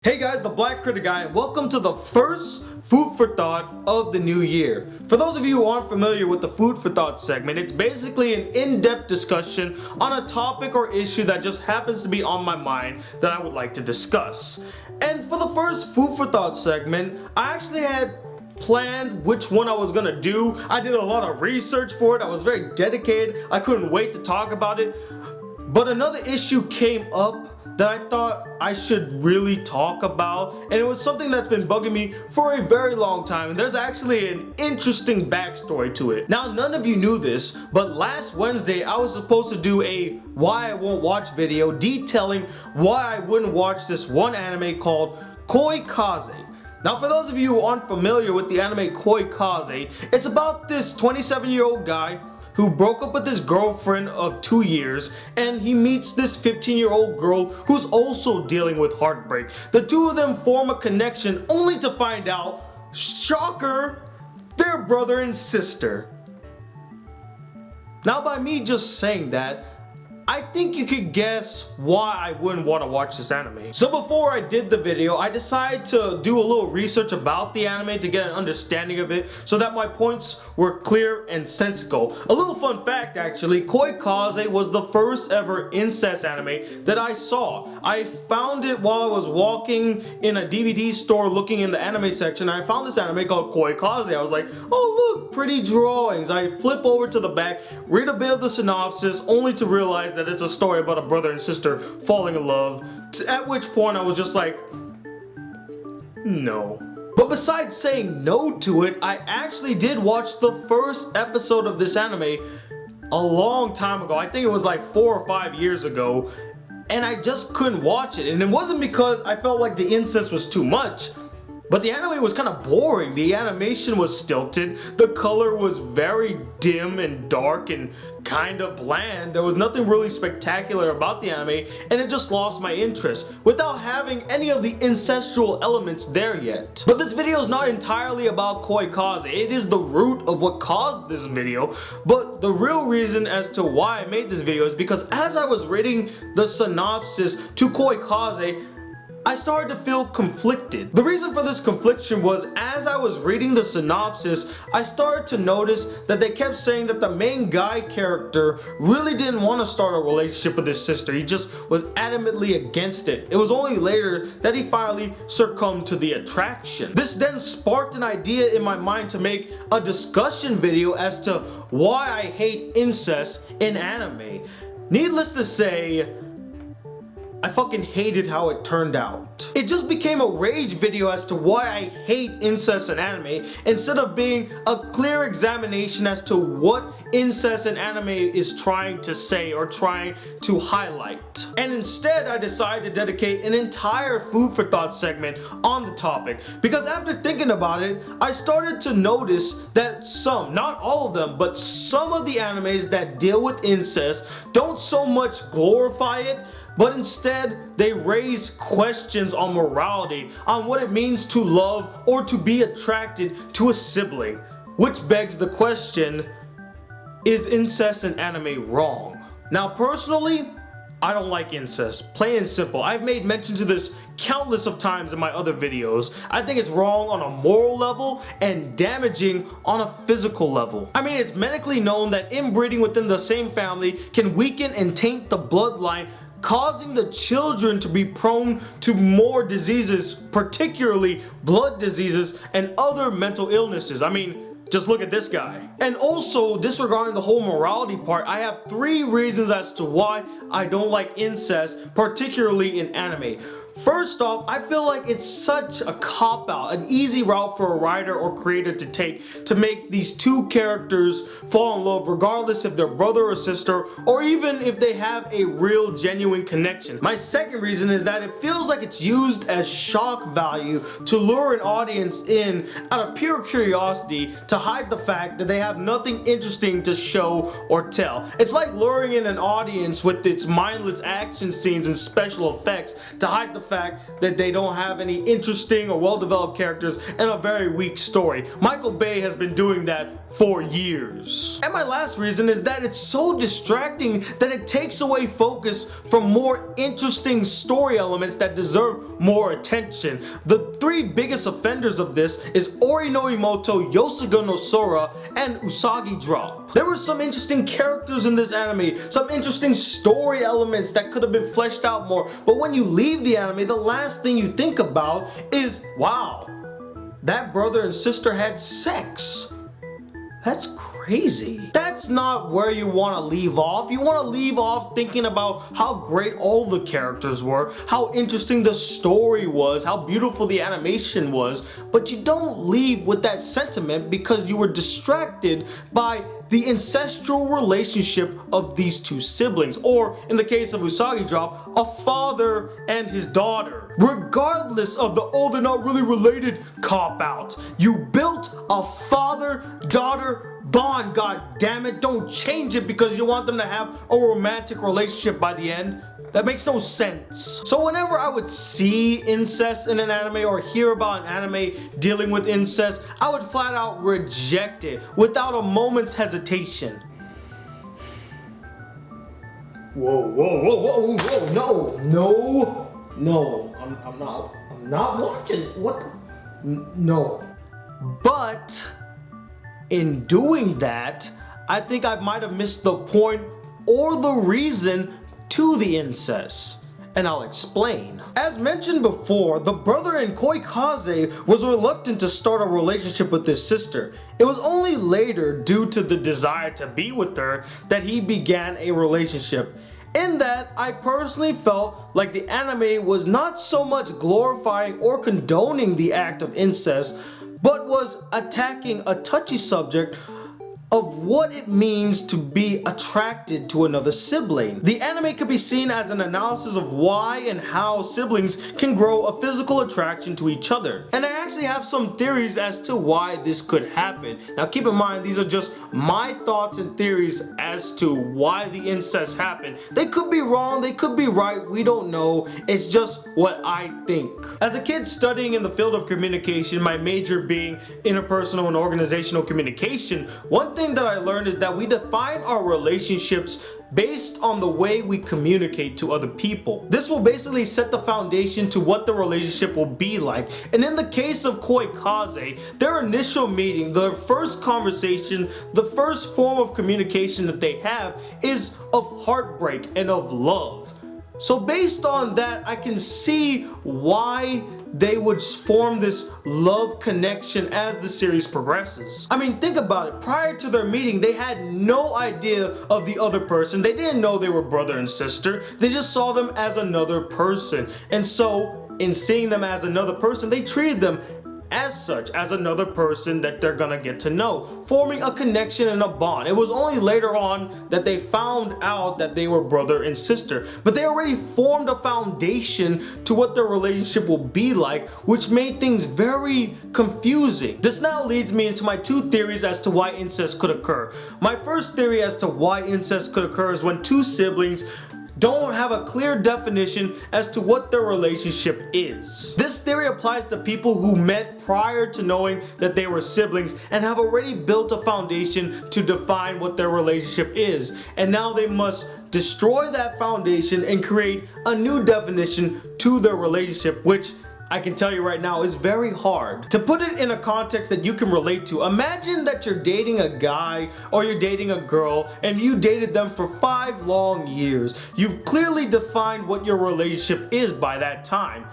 Hey guys, the Black Critic Guy, and welcome to the first Food for Thought of the new year. For those of you who aren't familiar with the Food for Thought segment, it's basically an in-depth discussion on a topic or issue that just happens to be on my mind that I would like to discuss. And for the first Food for Thought segment, I actually had planned which one I was gonna do. I did a lot of research for it. I was very dedicated. I couldn't wait to talk about it. But another issue came up that I thought I should really talk about, and it was something that's been bugging me for a very long time, and there's actually an interesting backstory to it. Now, none of you knew this, but last Wednesday I was supposed to do a why I won't watch video detailing why I wouldn't watch this one anime called Koi Kaze. Now, for those of you who aren't familiar with the anime Koi Kaze, it's about this 27-year-old guy who broke up with his girlfriend of 2 years, and he meets this 15-year-old girl who's also dealing with heartbreak. The two of them form a connection only to find out, shocker, they're brother and sister. Now, by me just saying that, I think you could guess why I wouldn't want to watch this anime. So before I did the video, I decided to do a little research about the anime to get an understanding of it so that my points were clear and sensical. A little fun fact actually, Koi Kaze was the first ever incest anime that I saw. I found it while I was walking in a DVD store looking in the anime section, and I found this anime called Koi Kaze. I was like, oh look, pretty drawings. I flip over to the back, read a bit of the synopsis, only to realize that it's a story about a brother and sister falling in love, at which point I was just like, no. But besides saying no to it, I actually did watch the first episode of this anime a long time ago. I think it was like 4 or 5 years ago, and I just couldn't watch it. And it wasn't because I felt like the incest was too much, but the anime was kind of boring. The animation was stilted, the color was very dim and dark and kind of bland. There was nothing really spectacular about the anime, and it just lost my interest without having any of the incestual elements there yet. But this video is not entirely about Koi Kaze. It is the root of what caused this video, but the real reason as to why I made this video is because as I was reading the synopsis to Koi Kaze, I started to feel conflicted. The reason for this confliction was as I was reading the synopsis, I started to notice that they kept saying that the main guy character really didn't want to start a relationship with his sister. He just was adamantly against it. It was only later that he finally succumbed to the attraction. This then sparked an idea in my mind to make a discussion video as to why I hate incest in anime. Needless to say, I fucking hated how it turned out. It just became a rage video as to why I hate incest in anime, instead of being a clear examination as to what incest in anime is trying to say or trying to highlight. And instead, I decided to dedicate an entire Food for Thought segment on the topic, because after thinking about it, I started to notice that some, not all of them, but some of the animes that deal with incest don't so much glorify it, but instead they raise questions on morality, on what it means to love or to be attracted to a sibling. Which begs the question, is incest in anime wrong? Now personally, I don't like incest, plain and simple. I've made mention to this countless of times in my other videos. I think it's wrong on a moral level and damaging on a physical level. I mean, it's medically known that inbreeding within the same family can weaken and taint the bloodline, causing the children to be prone to more diseases, particularly blood diseases and other mental illnesses. I mean, just look at this guy. And also, disregarding the whole morality part, I have 3 reasons as to why I don't like incest, particularly in anime. First off, I feel like it's such a cop-out, an easy route for a writer or creator to take to make these two characters fall in love regardless if they're brother or sister, or even if they have a real genuine connection. My second reason is that it feels like it's used as shock value to lure an audience in out of pure curiosity to hide the fact that they have nothing interesting to show or tell. It's like luring in an audience with its mindless action scenes and special effects to hide the fact that they don't have any interesting or well-developed characters and a very weak story. Michael Bay has been doing that for years. And my last reason is that it's so distracting that it takes away focus from more interesting story elements that deserve more attention. The three biggest offenders of this is Ori no Imoto, Yosuga no Sora, and Usagi Drop. There were some interesting characters in this anime, some interesting story elements that could have been fleshed out more, but when you leave the anime, the last thing you think about is, wow, that brother and sister had sex. That's crazy. That's not where you want to leave off. You want to leave off thinking about how great all the characters were, how interesting the story was, how beautiful the animation was, but you don't leave with that sentiment because you were distracted by the ancestral relationship of these two siblings, or in the case of Usagi Drop, a father and his daughter. Regardless of the "oh, they're not really related" cop-out, you built a father-daughter bond, god damn it. Don't change it because you want them to have a romantic relationship by the end. That makes no sense. So whenever I would see incest in an anime or hear about an anime dealing with incest, I would flat out reject it without a moment's hesitation. Whoa, whoa, whoa, whoa, whoa, no, I'm not watching, what, no. But in doing that, I think I might have missed the point or the reason to the incest, and I'll explain. As mentioned before, the brother in Koikaze was reluctant to start a relationship with his sister. It was only later, due to the desire to be with her, that he began a relationship. In that, I personally felt like the anime was not so much glorifying or condoning the act of incest, but was attacking a touchy subject of what it means to be attracted to another sibling. The anime could be seen as an analysis of why and how siblings can grow a physical attraction to each other. And I actually have some theories as to why this could happen. Now keep in mind, these are just my thoughts and theories as to why the incest happened. They could be wrong, they could be right, we don't know. It's just what I think. As a kid studying in the field of communication, my major being interpersonal and organizational communication, one thing that I learned is that we define our relationships based on the way we communicate to other people. This will basically set the foundation to what the relationship will be like. And in the case of Koikaze, their initial meeting, their first conversation, the first form of communication that they have is of heartbreak and of love. So based on that, I can see why they would form this love connection as the series progresses. I mean, think about it. Prior to their meeting, they had no idea of the other person. They didn't know they were brother and sister. They just saw them as another person. And so, in seeing them as another person, they treated them as such, as another person that they're gonna get to know, forming a connection and a bond. It was only later on that they found out that they were brother and sister, but they already formed a foundation to what their relationship will be like, which made things very confusing. This now leads me into my two theories as to why incest could occur. My first theory as to why incest could occur is when two siblings don't have a clear definition as to what their relationship is. This theory applies to people who met prior to knowing that they were siblings and have already built a foundation to define what their relationship is. And now they must destroy that foundation and create a new definition to their relationship, which I can tell you right now is very hard. To put it in a context that you can relate to, imagine that you're dating a guy or you're dating a girl and you dated them for 5 long years. You've clearly defined what your relationship is by that time.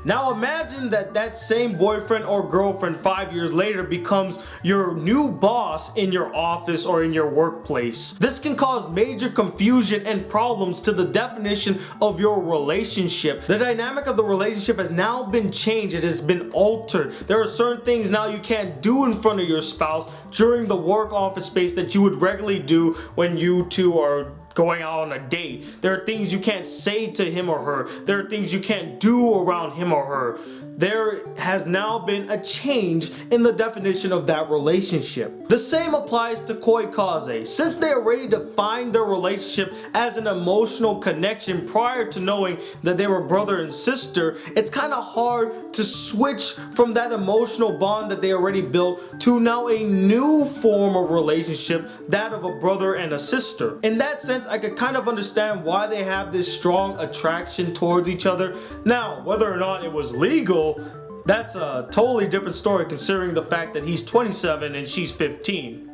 Now imagine that that same boyfriend or girlfriend 5 years later becomes your new boss in your office or in your workplace. This can cause major confusion and problems to the definition of your relationship. The dynamic of the relationship has now been changed. It has been altered. There are certain things now you can't do in front of your spouse during the work office space that you would regularly do when you two are going out on a date. There are things you can't say to him or her. There are things you can't do around him or her. There has now been a change in the definition of that relationship. The same applies to Koi Kaze. Since they already defined their relationship as an emotional connection prior to knowing that they were brother and sister, it's kind of hard to switch from that emotional bond that they already built to now a new form of relationship, that of a brother and a sister. In that sense, I could kind of understand why they have this strong attraction towards each other. Now, whether or not it was legal, that's a totally different story considering the fact that he's 27 and she's 15.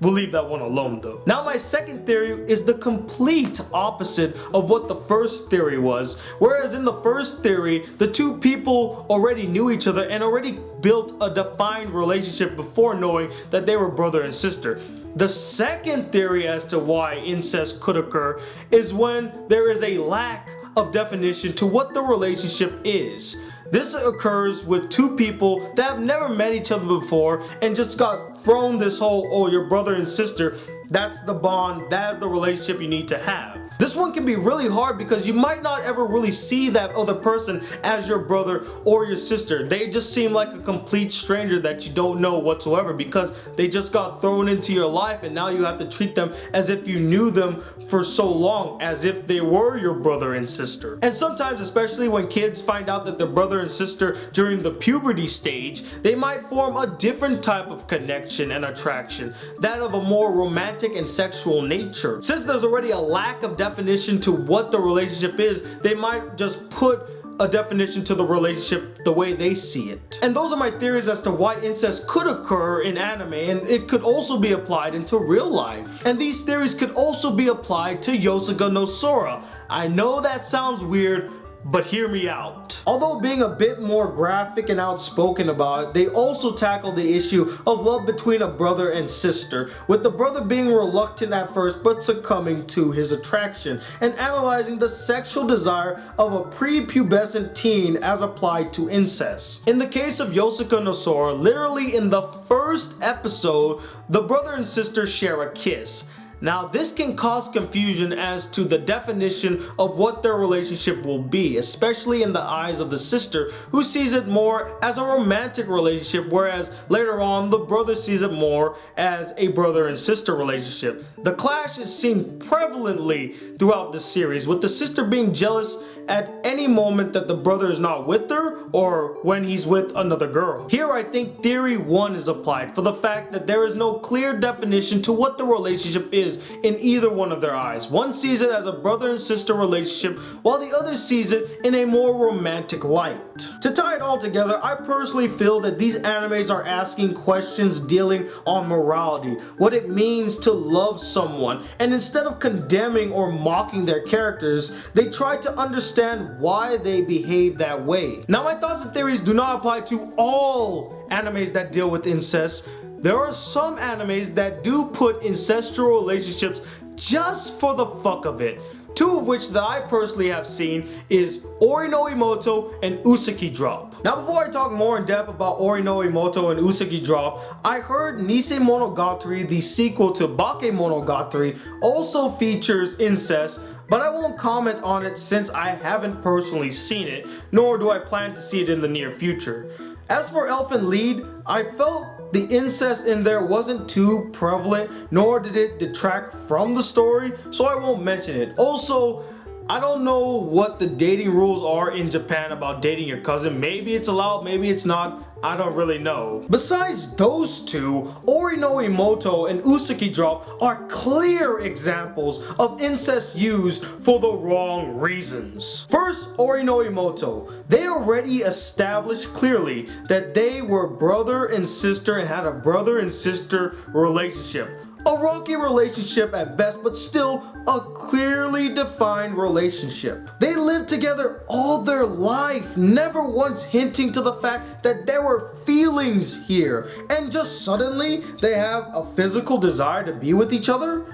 We'll leave that one alone though. Now my second theory is the complete opposite of what the first theory was. Whereas in the first theory, the two people already knew each other and already built a defined relationship before knowing that they were brother and sister. The second theory as to why incest could occur is when there is a lack of definition to what the relationship is. This occurs with two people that have never met each other before and just got thrown this whole, oh, you're brother and sister. That's the bond, that's the relationship you need to have. This one can be really hard because you might not ever really see that other person as your brother or your sister. They just seem like a complete stranger that you don't know whatsoever because they just got thrown into your life and now you have to treat them as if you knew them for so long, as if they were your brother and sister. And sometimes, especially when kids find out that they're brother and sister during the puberty stage, they might form a different type of connection and attraction, that of a more romantic and sexual nature. Since there's already a lack of definition to what the relationship is, they might just put a definition to the relationship the way they see it. And those are my theories as to why incest could occur in anime, and it could also be applied into real life. And these theories could also be applied to Yosuga no Sora. I know that sounds weird, but hear me out. Although being a bit more graphic and outspoken about it, they also tackle the issue of love between a brother and sister, with the brother being reluctant at first but succumbing to his attraction, and analyzing the sexual desire of a prepubescent teen as applied to incest. In the case of Yosuga no Sora, literally in the first episode, the brother and sister share a kiss. Now this can cause confusion as to the definition of what their relationship will be, especially in the eyes of the sister, who sees it more as a romantic relationship, whereas later on the brother sees it more as a brother and sister relationship. The clash is seen prevalently throughout the series, with the sister being jealous at any moment that the brother is not with her or when he's with another girl. Here I think theory 1 is applied for the fact that there is no clear definition to what the relationship is in either one of their eyes. One sees it as a brother and sister relationship while the other sees it in a more romantic light. To tie it all together, I personally feel that these animes are asking questions dealing on morality, what it means to love someone, and instead of condemning or mocking their characters, they try to understand why they behave that way. Now my thoughts and theories do not apply to all animes that deal with incest. There are some animes that do put incestual relationships just for the fuck of it. Two of which that I personally have seen is Ori no Imoto and Usagi Drop. Now before I talk more in depth about Ori no Imoto and Usagi Drop, I heard Nisei Monogatari, the sequel to Bake Monogatari, also features incest, but I won't comment on it since I haven't personally seen it, nor do I plan to see it in the near future. As for Elfen Lied, I felt the incest in there wasn't too prevalent, nor did it detract from the story, so I won't mention it. Also, I don't know what the dating rules are in Japan about dating your cousin. Maybe it's allowed, maybe it's not. I don't really know. Besides those two, Ori no Imoto and Usagi Drop are clear examples of incest used for the wrong reasons. First, Ori no Imoto. They already established clearly that they were brother and sister and had a brother and sister relationship. A rocky relationship at best, but still a clearly defined relationship. They lived together all their life, never once hinting to the fact that there were feelings here, and just suddenly they have a physical desire to be with each other?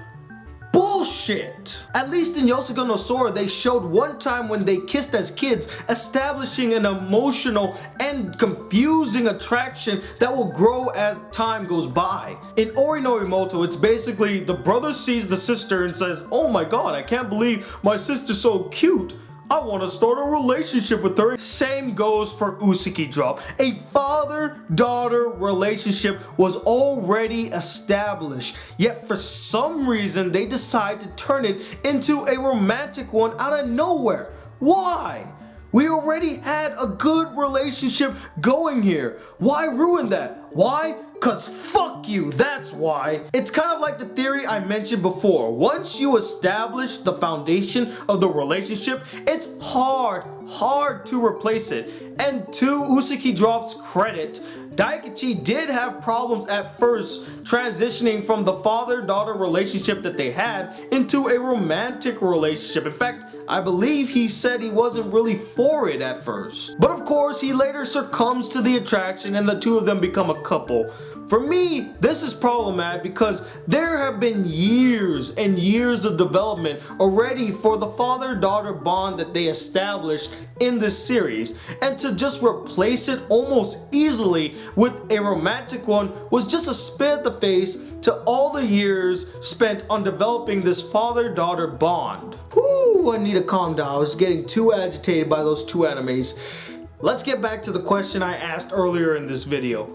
Bullshit! bullshit. At least in Yosuga no Sora, they showed one time when they kissed as kids, establishing an emotional and confusing attraction that will grow as time goes by. In Ori no Imoto, it's basically the brother sees the sister and says, "Oh my god, I can't believe my sister's so cute. I want to start a relationship with her." Same goes for Useki Drop. A father-daughter relationship was already established, yet for some reason they decide to turn it into a romantic one out of nowhere. Why? We already had a good relationship going here. Why ruin that? Why? Cause fuck you, that's why. It's kind of like the theory I mentioned before. Once you establish the foundation of the relationship, it's hard to replace it. And to Useki Drop's credit, Daikichi did have problems at first transitioning from the father-daughter relationship that they had into a romantic relationship. In fact, I believe he said he wasn't really for it at first. But of course, he later succumbs to the attraction and the two of them become a couple. For me, this is problematic because there have been years and years of development already for the father-daughter bond that they established in this series, and to just replace it almost easily with a romantic one was just a spit at the face to all the years spent on developing this father-daughter bond. Whew, I need to calm down. I was getting too agitated by those two animes. Let's get back to the question I asked earlier in this video.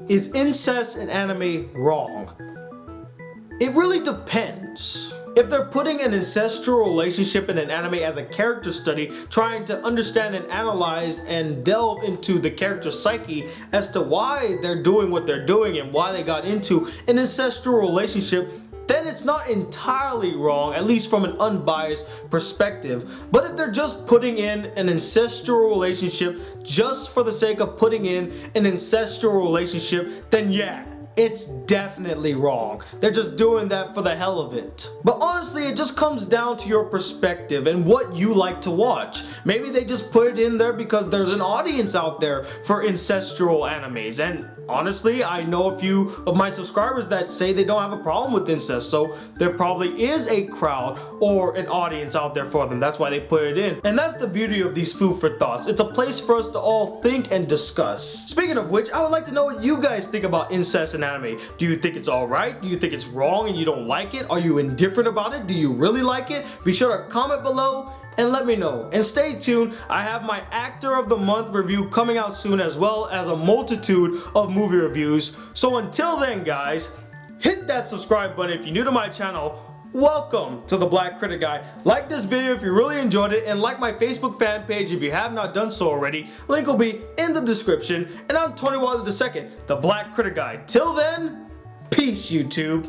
Is incest in anime wrong? It really depends. If they're putting an incestual relationship in an anime as a character study, trying to understand and analyze and delve into the character's psyche as to why they're doing what they're doing and why they got into an incestual relationship, then it's not entirely wrong, at least from an unbiased perspective. But if they're just putting in an incestual relationship just for the sake of putting in an incestual relationship, then yeah, it's definitely wrong. They're just doing that for the hell of it. But honestly, it just comes down to your perspective and what you like to watch. Maybe they just put it in there because there's an audience out there for incestual animes, and honestly, I know a few of my subscribers that say they don't have a problem with incest, so there probably is a crowd or an audience out there for them. That's why they put it in. And that's the beauty of these food for thoughts. It's a place for us to all think and discuss. Speaking of which, I would like to know what you guys think about incest in anime. Do you think it's alright? Do you think it's wrong and you don't like it? Are you indifferent about it? Do you really like it? Be sure to comment below and let me know. And stay tuned, I have my Actor of the Month review coming out soon, as well as a multitude of movie reviews. So until then guys, hit that subscribe button if you're new to my channel. Welcome to the Black Critic Guy. Like this video if you really enjoyed it, and like my Facebook fan page if you have not done so already. Link will be in the description. And I'm Tony Wilder II, the Black Critic Guy. Till then, peace YouTube.